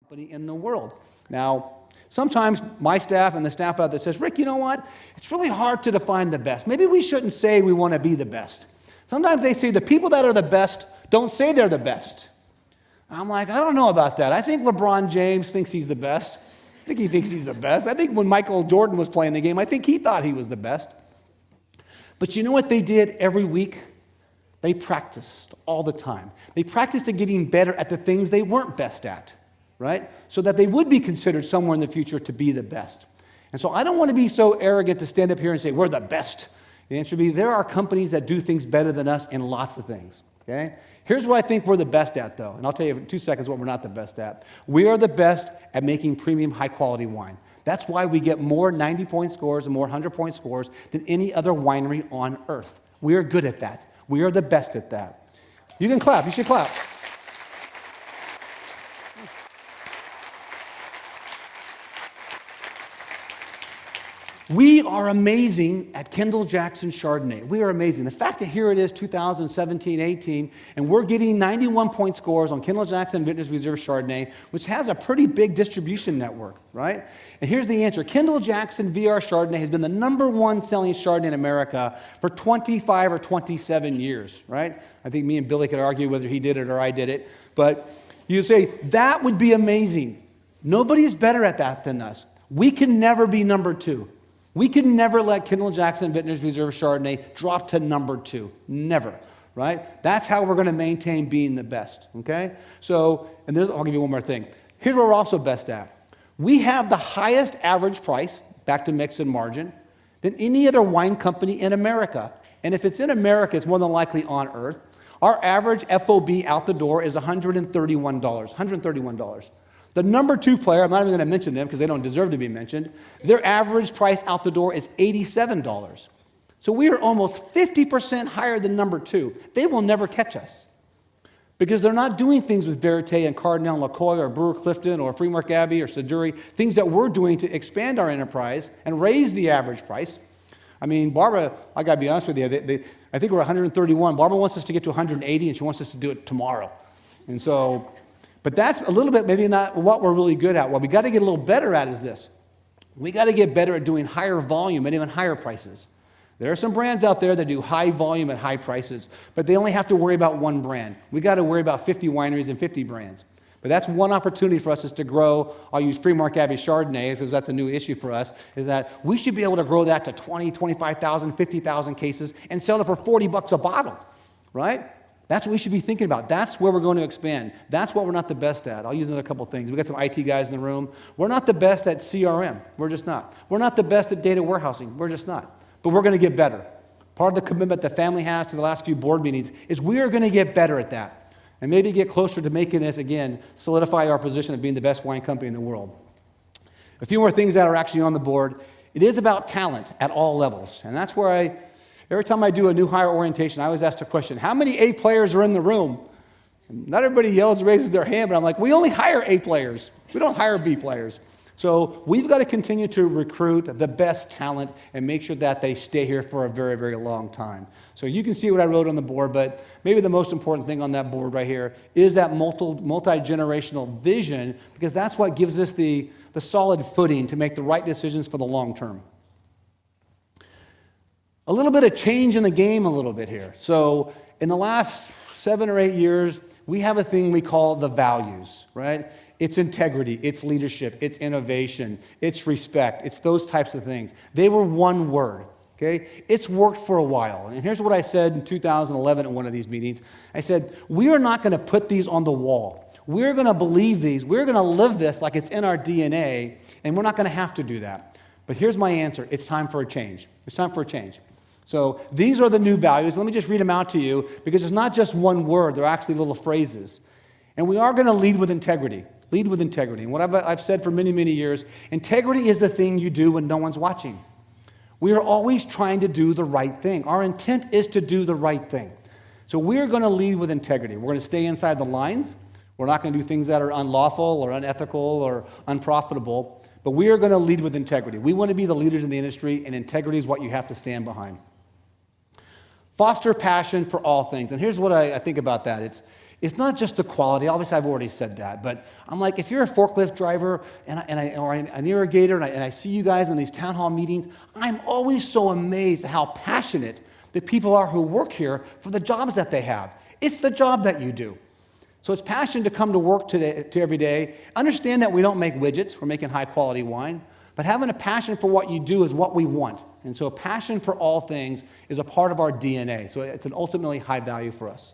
company in the world. Now, sometimes my staff and the staff out there says, Rick, you know what? It's really hard to define the best. Maybe we shouldn't say we want to be the best. Sometimes they say the people that are the best don't say they're the best. I'm like, I don't know about that. I think LeBron James thinks he's the best. I think he thinks he's the best. I think when Michael Jordan was playing the game, I think he thought he was the best. But you know what they did every week? They practiced all the time. They practiced at getting better at the things they weren't best at, right? So that they would be considered somewhere in the future to be the best. And so I don't want to be so arrogant to stand up here and say, we're the best. The answer would be, there are companies that do things better than us in lots of things, okay? Here's what I think we're the best at, though, and I'll tell you in 2 seconds what we're not the best at. We are the best at making premium, high-quality wine. That's why we get more 90-point scores and more 100-point scores than any other winery on earth. We are good at that. We are the best at that. You can clap. You should clap. We are amazing at Kendall Jackson Chardonnay. We are amazing. The fact that here it is 2017-18, and we're getting 91-point scores on Kendall Jackson Vintners Reserve Chardonnay, which has a pretty big distribution network, right? And here's the answer. Kendall Jackson VR Chardonnay has been the #1 selling Chardonnay in America for 25 or 27 years, right? I think me and Billy could argue whether he did it or I did it. But you say, that would be amazing. Nobody is better at that than us. We can never be #2. We can never let Kendall Jackson Vintners Reserve Chardonnay drop to #2. Never, right? That's how we're going to maintain being the best, okay? So, and I'll give you one more thing. Here's what we're also best at. We have the highest average price, back to mix and margin, than any other wine company in America. And if it's in America, it's more than likely on earth. Our average FOB out the door is $131. $131. The #2 player, I'm not even going to mention them because they don't deserve to be mentioned, their average price out the door is $87. So we are almost 50% higher than #2. They will never catch us because they're not doing things with Verite and Cardinal and LaCoy or Brewer Clifton or Freemark Abbey or Seduri, things that we're doing to expand our enterprise and raise the average price. I mean, Barbara, I got to be honest with you, I think we're 131. Barbara wants us to get to 180 and she wants us to do it tomorrow. And so, but that's a little bit maybe not what we're really good at. What we got to get a little better at is this. We got to get better at doing higher volume and even higher prices. There are some brands out there that do high volume at high prices, but they only have to worry about one brand. We got to worry about 50 wineries and 50 brands. But that's one opportunity for us is to grow. I'll use Freemark Abbey Chardonnay because that's a new issue for us, is that we should be able to grow that to 20, 25,000, 50,000 cases and sell it for $40 a bottle, right? That's what we should be thinking about. That's where we're going to expand. That's what we're not the best at. I'll use another couple things. We've got some IT guys in the room. We're not the best at CRM. We're just not. We're not the best at data warehousing. We're just not. But we're going to get better. Part of the commitment the family has to the last few board meetings is we are going to get better at that and maybe get closer to making this, again, solidify our position of being the best wine company in the world. A few more things that are actually on the board. It is about talent at all levels. And that's where every time I do a new hire orientation, I always ask the question, how many A players are in the room? And not everybody yells and raises their hand, but I'm like, we only hire A players. We don't hire B players. So we've got to continue to recruit the best talent and make sure that they stay here for a very, very long time. So you can see what I wrote on the board, but maybe the most important thing on that board right here is that multi-generational vision, because that's what gives us the solid footing to make the right decisions for the long term. A little bit of change in the game a little bit here. So in the last 7 or 8 years, we have a thing we call the values, right? It's integrity, it's leadership, it's innovation, it's respect, it's those types of things. They were one word, okay? It's worked for a while. And here's what I said in 2011 at one of these meetings. I said, we are not going to put these on the wall. We're going to believe these. We're going to live this like it's in our DNA, and we're not going to have to do that. But here's my answer. It's time for a change. It's time for a change. So these are the new values. Let me just read them out to you because it's not just one word. They're actually little phrases. And we are going to lead with integrity. Lead with integrity. And what I've said for many, many years, integrity is the thing you do when no one's watching. We are always trying to do the right thing. Our intent is to do the right thing. So we're going to lead with integrity. We're going to stay inside the lines. We're not going to do things that are unlawful or unethical or unprofitable. But we are going to lead with integrity. We want to be the leaders in the industry, and integrity is what you have to stand behind. Foster passion for all things. And here's what I think about that. It's not just the quality. Obviously, I've already said that. But I'm like, if you're a forklift driver or an irrigator, and I see you guys in these town hall meetings, I'm always so amazed at how passionate the people are who work here for the jobs that they have. It's the job that you do. So it's passion to come to work to every day. Understand that we don't make widgets. We're making high-quality wine. But having a passion for what you do is what we want. And so a passion for all things is a part of our DNA. So it's an ultimately high value for us.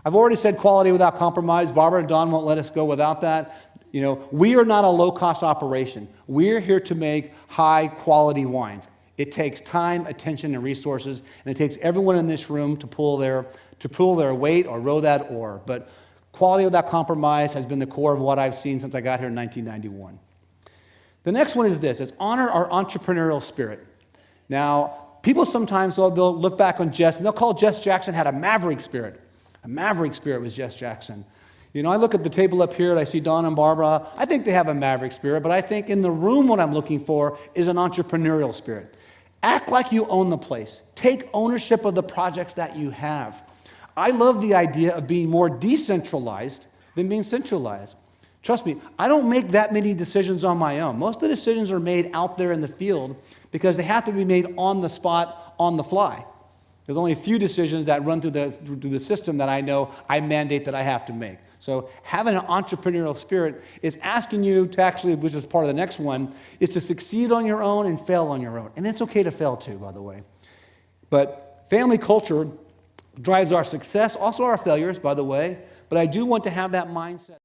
I've already said quality without compromise. Barbara and Don won't let us go without that. You know, we are not a low-cost operation. We're here to make high-quality wines. It takes time, attention, and resources, and it takes everyone in this room to pull their weight or row that oar. But quality without compromise has been the core of what I've seen since I got here in 1991. The next one is this: is honor our entrepreneurial spirit. Now, people sometimes they'll look back on Jess and they'll call Jess Jackson had a maverick spirit. A maverick spirit was Jess Jackson. You know, I look at the table up here and I see Don and Barbara. I think they have a maverick spirit, but I think in the room what I'm looking for is an entrepreneurial spirit. Act like you own the place. Take ownership of the projects that you have. I love the idea of being more decentralized than being centralized. Trust me, I don't make that many decisions on my own. Most of the decisions are made out there in the field because they have to be made on the spot, on the fly. There's only a few decisions that run through the system that I know I mandate that I have to make. So having an entrepreneurial spirit is asking you to actually, which is part of the next one, is to succeed on your own and fail on your own. And it's okay to fail too, by the way. But family culture drives our success, also our failures, by the way. But I do want to have that mindset.